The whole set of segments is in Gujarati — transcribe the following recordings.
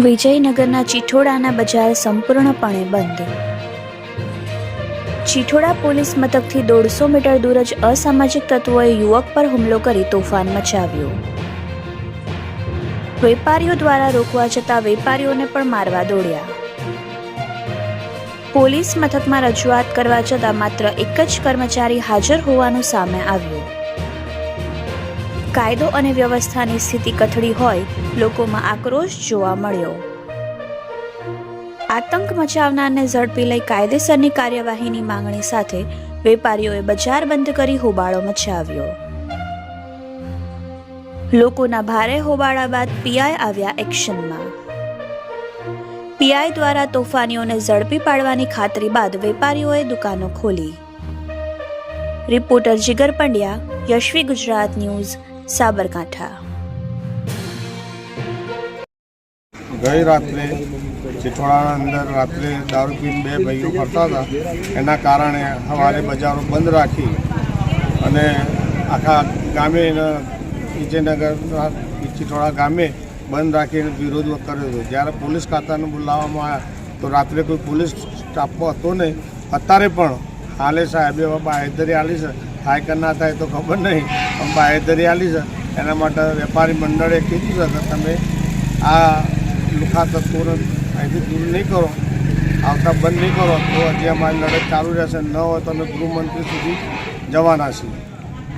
વિજયનગરના ચિઠોડાના બજાર સંપૂર્ણપણે બંધ। ચિઠોડા પોલીસ મથકથી 150 મીટર દૂર જ અસામાજિક તત્વોએ યુવક પર હુમલો કરી તોફાન મચાવ્યું। વેપારીઓ દ્વારા રોકવા જતા વેપારીઓને પણ મારવા દોડ્યા। પોલીસ મથકમાં રજૂઆત કરવા જતાં માત્ર એક જ કર્મચારી હાજર હોવાનું સામે આવ્યું। કાયદો અને વ્યવસ્થાની સ્થિતિ કથળી હોય લોકોમાં આક્રોશ જોવા મળ્યો। આતંક મચાવનારને ઝડપી લઈ કાયદેસરની કાર્યવાહીની માંગણી સાથે વેપારીઓએ બજાર બંધ કરી હોબાળો મચાવ્યો। લોકોના ભારે હોબાળા બાદ પીઆઈ આવ્યા એક્શનમાં। પીઆઈ દ્વારા તોફાનીઓને ઝડપી પાડવાની ખાતરી બાદ વેપારીઓએ દુકાનો ખોલી। રિપોર્ટર જીગર પંડ્યા, યશવી ગુજરાત ન્યૂઝ, સાબરકાંઠા। ગઈ રાત્રે ચિઠોડાના અંદર રાત્રે દારૂ પીને બે ભાઈઓ ફરતા હતા, એના કારણે સવારે બજારો બંધ રાખી અને આખા ગામે વિજયનગર ચિઠોડા ગામે બંધ રાખીને વિરોધ કર્યો હતો। જ્યારે પોલીસ ખાતાને બોલાવવામાં આવ્યા તો રાત્રે કોઈ પોલીસ સ્ટાફમાં હતો નહીં। અત્યારે પણ હાલે સાહેબે બાહેધરી આલી છે, થાય કે ના થાય તો ખબર નહીં, પણ બાહેધરી આલી છે। એના માટે વેપારી મંડળે કીધું છે કે તમે આ લુખા તત્વોને અહીંથી દૂર નહીં કરો, આવતા બંધ નહીં કરો તો હજી અમારી લડત ચાલુ રહેશે। ન હોય તો અમે ગૃહમંત્રી સુધી જવાના છીએ।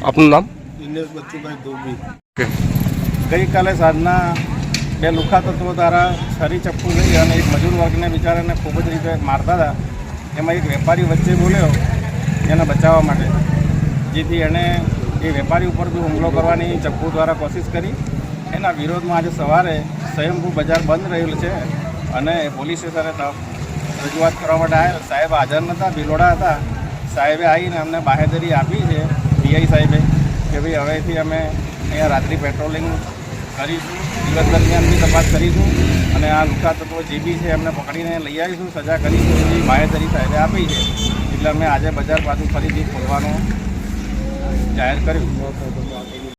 આપનું નામ? દિનેશ બચ્ચુભાઈ ધોબી। ગઈકાલે સાંજના બે લુખા તત્વો દ્વારા છરી ચપ્પુ લઈ અને એક મજૂર વર્ગને બિચારાને ખૂબ જ રીતે મારતા હતા। એમાં એક વેપારી વચ્ચે બોલ્યો એને બચાવવા માટે, જેથી એણે એ વેપારી ઉપર બી હુમલો કરવાની ચપ્પુ દ્વારા કોશિશ કરી। એના વિરોધમાં આજે સવારે સ્વયંભૂ બજાર બંધ રહેલું છે અને પોલીસ સ્ટેશને રજૂઆત કરવા માટે આવ્યા। સાહેબ હાજર નહોતા, બિલોડા હતા। સાહેબે આવીને અમને બાહેધરી આપી છે પીઆઈ સાહેબે કે ભાઈ હવેથી અમે અહીંયા રાત્રિ પેટ્રોલિંગ કરીશું, દિવસ દરમિયાન બી તપાસ કરીશું અને આ લુકા તત્વો જે બી છે એમને પકડીને લઈ આવીશું, સજા કરીશું એવી બાહેધરી સાહેબે આપી છે। એટલે અમે આજે બજાર પાછું ફરીથી ખોલવાનું જાહેર કર્યું।